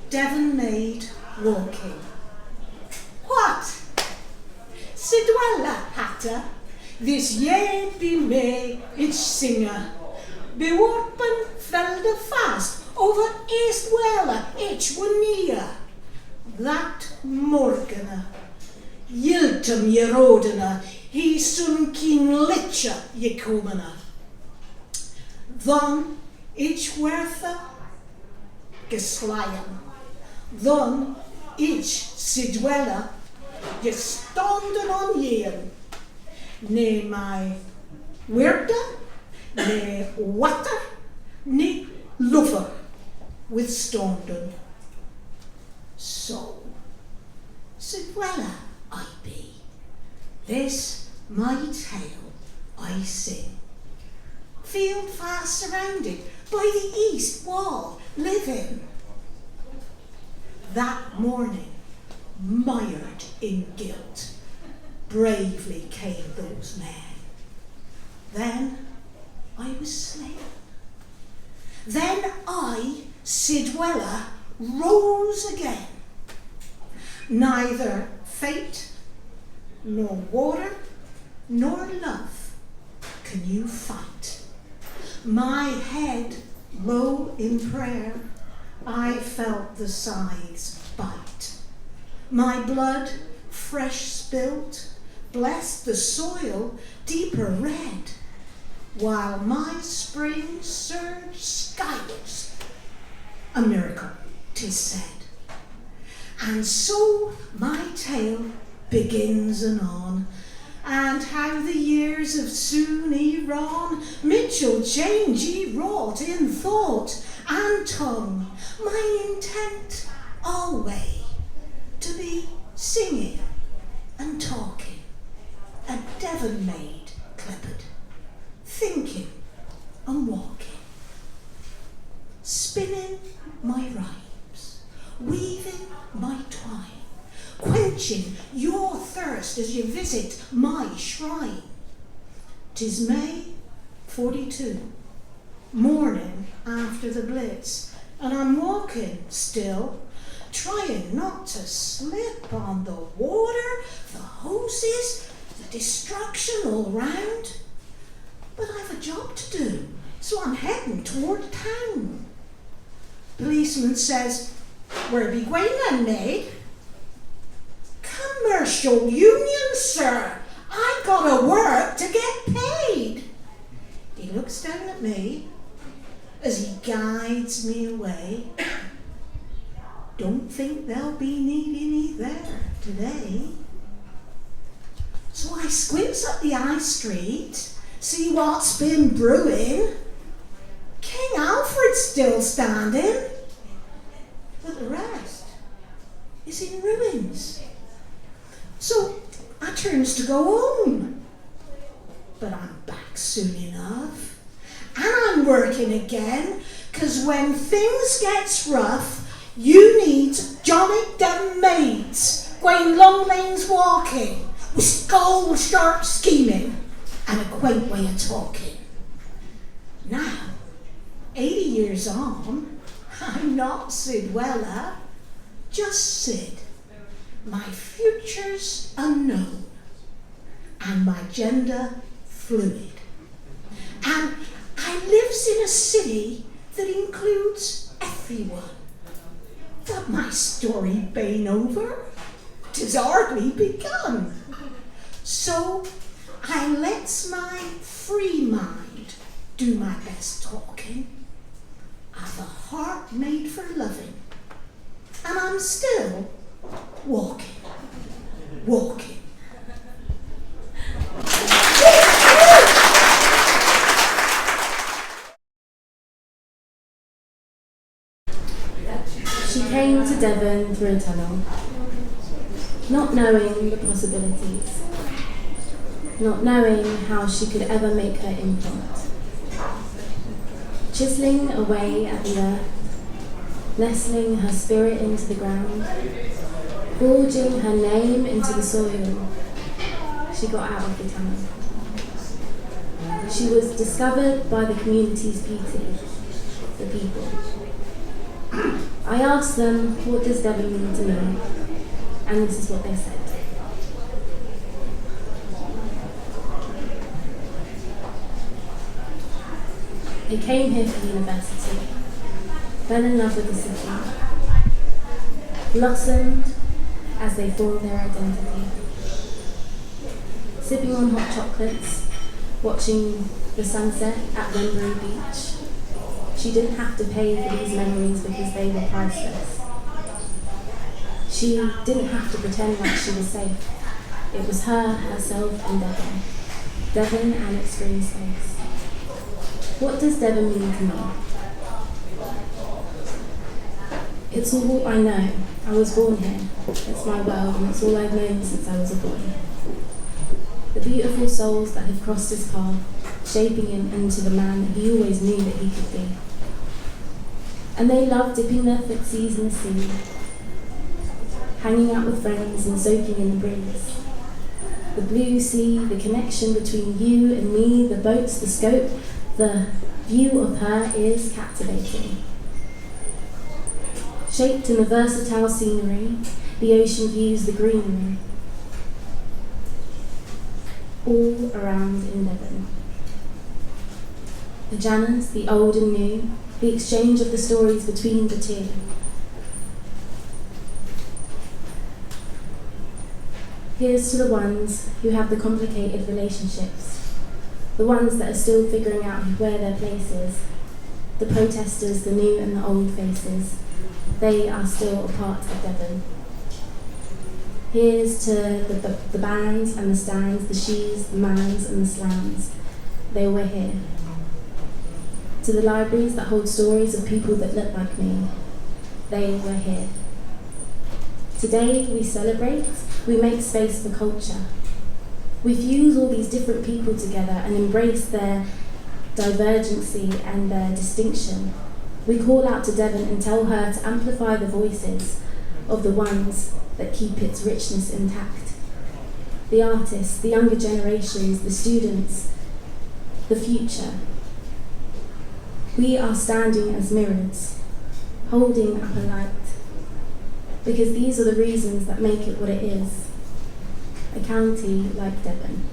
Devon maid walking. What? Sidwell hatter, this year be me its singer. Beworpen velde fast over Eastwell ich wanneer. That morgene, Yiltum je rodene, he soon keen litje je komene. Dan ich werthe geslaien. Dan ich Sidwella je stonden on jeen. Nee my weerde, nee water, nee lover with stonden. So, Sidwella I be. This my tale I sing. Field fast surrounded by the east wall living. That morning, mired in guilt, bravely came those men. Then I was slain. Then I, Sidwella, rose again. Neither fate, nor water, nor love can you fight. My head low in prayer, I felt the scythes bite. My blood fresh spilt, blessed the soil deeper red, while my spring surged skywards. A miracle, 'tis said. And so my tale begins anon, and how the years of soon Iran Mitchell change ye wrought in thought and tongue. My intent alway to be singing and talking, a Devon maid clipped, thinking and walking, spinning my rhymes, weaving my twine, quenching your thirst as you visit my shrine. 'Tis May 42, morning after the blitz, and I'm walking still, trying not to slip on the water, the hoses, the destruction all round. But I've a job to do, so I'm heading toward town. Policeman says, "Where be going then, maid?" "Commercial Union, sir. I gotta work to get paid." He looks down at me as he guides me away. Don't think they'll be needing me there today. So I squints up the high street, see what's been brewing. King Alfred's still standing, but the rest is in ruins. So I turns to go home, but I'm back soon enough, and I'm working again, 'cause when things gets rough, you need Johnny Devon maids going long lanes walking, with skull sharp scheming and a quaint way of talking. Now, 80 years on, I'm not Sidwella, just Sid. My future's unknown, and my gender fluid. And I lives in a city that includes everyone. But my story been over, 'tis hardly begun. So I lets my free mind do my best talking. I've a heart made for loving, and I'm still walking. She came to Devon through a tunnel, not knowing the possibilities, not knowing how she could ever make her impact. Chiseling away at the earth, nestling her spirit into the ground, forging her name into the soil, she got out of the tunnel. She was discovered by the community's beauty, the people. I asked them, what does Devon mean to me? And this is what they said. They came here for university, fell in love with the city, blossomed as they formed their identity. Sipping on hot chocolates, watching the sunset at Wembury Beach. She didn't have to pay for these memories because they were priceless. She didn't have to pretend like she was safe. It was her, herself, and Devon. Devon and its green space. What does Devon mean to me? It's all I know. I was born here. It's my world, and it's all I've known since I was a boy. The beautiful souls that have crossed his path, shaping him into the man that he always knew that he could be. And they love dipping their footsies in the sea, hanging out with friends and soaking in the breeze. The blue sea, the connection between you and me, the boats, the scope, the view of her is captivating. Shaped in the versatile scenery, the ocean views, the greenery, all around in Devon. The Janners, the old and new, the exchange of the stories between the two. Here's to the ones who have the complicated relationships, the ones that are still figuring out where their place is, the protesters, the new and the old faces. They are still a part of Devon. Here's to the bands and the stands, the she's, the mans and the slams. They were here. To the libraries that hold stories of people that look like me. They were here. Today we celebrate, we make space for culture. We fuse all these different people together and embrace their divergency and their distinction. We call out to Devon and tell her to amplify the voices of the ones that keep its richness intact. The artists, the younger generations, the students, the future. We are standing as mirrors, holding up a light, because these are the reasons that make it what it is, a county like Devon.